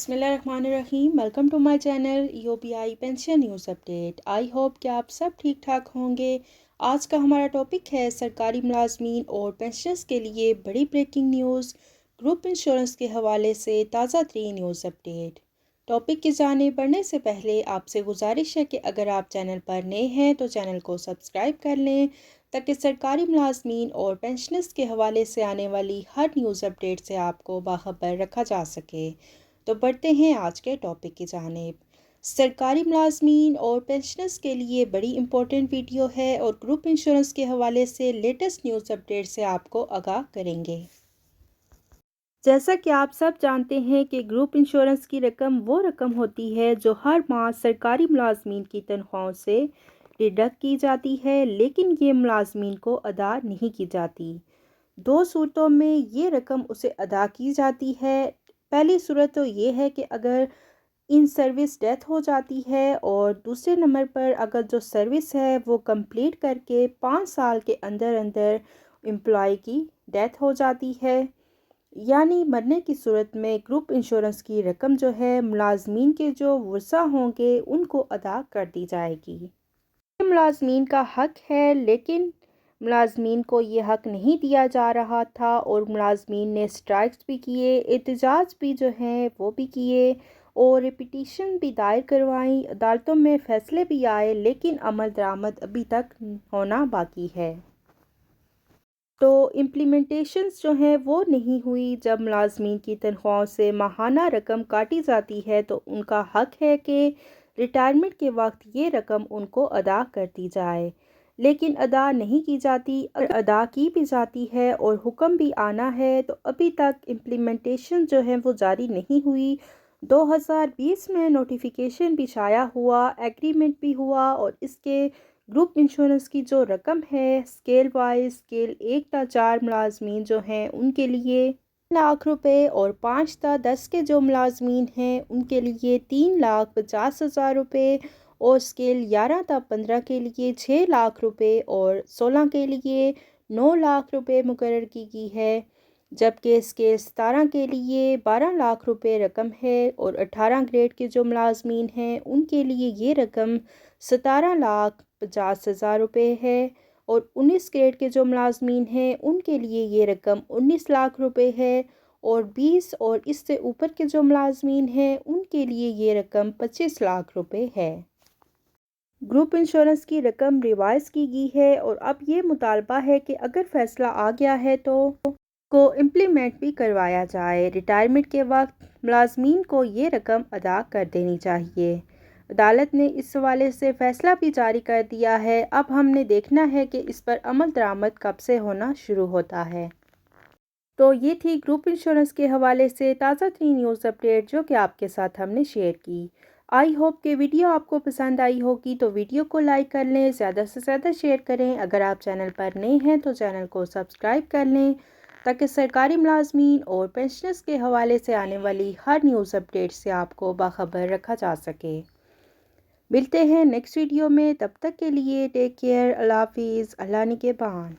बिस्मिल्लाहिर्रहमानिर्रहीम। Welcome to my channel EOPI pension news update. I hope कि आप सब ठीक ठाक होंगे। आज का हमारा टॉपिक है सरकारी मुलाजमीन और पेंशनर्स के लिए बड़ी ब्रेकिंग न्यूज़। ग्रुप इंश्योरेंस के हवाले से ताज़ा तरीन न्यूज़ अपडेट। टॉपिक की जानिब बढ़ने से पहले आपसे गुजारिश है कि अगर आप चैनल पर नए हैं तो चैनल को सब्सक्राइब कर लें ताकि सरकारी मुलाजमीन और पेंशनर्स के हवाले से आने वाली हर न्यूज़ अपडेट से आपको बाखबर रखा जा सके। तो बढ़ते हैं आज के टॉपिक की जानिब। सरकारी मुलाजमीन और पेंशनर्स के लिए बड़ी इंपॉर्टेंट वीडियो है और ग्रुप इंश्योरेंस के हवाले से लेटेस्ट न्यूज़ अपडेट से आपको आगाह करेंगे। जैसा कि आप सब जानते हैं कि ग्रुप इंश्योरेंस की रकम वो रकम होती है जो हर माह सरकारी मुलाजमीन की तनख्वाहों से डिडक्ट की जाती है, लेकिन ये मुलाजमीन को अदा नहीं की जाती। दो सूरतों में ये रकम उसे अदा की जाती है। पहली सूरत तो ये है कि अगर इन सर्विस डेथ हो जाती है, और दूसरे नंबर पर अगर जो सर्विस है वो कंप्लीट करके 5 साल के अंदर अंदर एम्प्लॉय की डेथ हो जाती है, यानी मरने की सूरत में ग्रुप इंश्योरेंस की रकम जो है मुलाजमीन के जो वर्सा होंगे उनको अदा कर दी जाएगी। ये मुलाजमीन का हक है, लेकिन मुलाजमीन को ये हक नहीं दिया जा रहा था और मुलाजमीन ने स्ट्राइक्स भी किए, एहतजाज भी जो हैं वो भी किए और पिटीशन भी दायर करवाई, अदालतों में फ़ैसले भी आए, लेकिन अमल दरामद अभी तक होना बाकी है। तो इम्प्लीमेंटेशंस जो हैं वो नहीं हुई। जब मुलाजमीन की तनख्वाहों से माहाना रकम काटी जाती है तो उनका हक है कि रिटायरमेंट के वक्त ये रकम उनको अदा कर दी जाए, लेकिन अदा नहीं की जाती। और अदा की भी जाती है और हुक्म भी आना है, तो अभी तक इम्प्लीमेंटेशन जो है वो जारी नहीं हुई। 2020 में नोटिफिकेशन भी शाया हुआ, एग्रीमेंट भी हुआ, और इसके ग्रुप इंश्योरेंस की जो रकम है स्केल वाइज, स्केल 1 ता 4 मुलाजमीन जो हैं उनके लिए 3 लाख रुपए, और 5 ता 10 के जो मुलाजमीन हैं उनके लिए 3,50,000 रुपये, और स्केल 11 ता 15 के लिए 6 लाख रुपए, और 16 के लिए 9 लाख रुपए मुकर्रर की गई है, जबकि स्केल 17 के लिए 12 लाख रुपए रकम है, और 18 ग्रेड के जो मुलाजमीन हैं उनके लिए ये रकम 17,50,000 रुपये है, और 19 ग्रेड के जो मुलाजमीन हैं उनके लिए ये रकम 19 लाख रुपए है, और 20 और इससे ऊपर के जो मुलाजमीन हैं उनके लिए ये रकम 25 लाख रुपए है। ग्रुप इंश्योरेंस की रकम रिवाइज़ की गई है और अब ये मुतालबा है कि अगर फ़ैसला आ गया है तो को इम्प्लीमेंट भी करवाया जाए। रिटायरमेंट के वक्त मुलाजमीन को ये रकम अदा कर देनी चाहिए। अदालत ने इस हवाले से फ़ैसला भी जारी कर दिया है। अब हमने देखना है कि इस पर अमल दरामद कब से होना शुरू होता है। तो ये थी ग्रुप इंश्योरेंस के हवाले से ताज़ा तरीन न्यूज़ अपडेट जो कि आपके साथ हमने शेयर की। आई होप कि वीडियो आपको पसंद आई होगी, तो वीडियो को लाइक कर लें, ज़्यादा से ज़्यादा शेयर करें। अगर आप चैनल पर नए हैं तो चैनल को सब्सक्राइब कर लें ताकि सरकारी मुलाजमीन और पेंशनर्स के हवाले से आने वाली हर न्यूज़ अपडेट से आपको बाखबर रखा जा सके। मिलते हैं नेक्स्ट वीडियो में, तब तक के लिए टेक केयर, अल्लाह हाफिज़, अल्लाह निगहबान।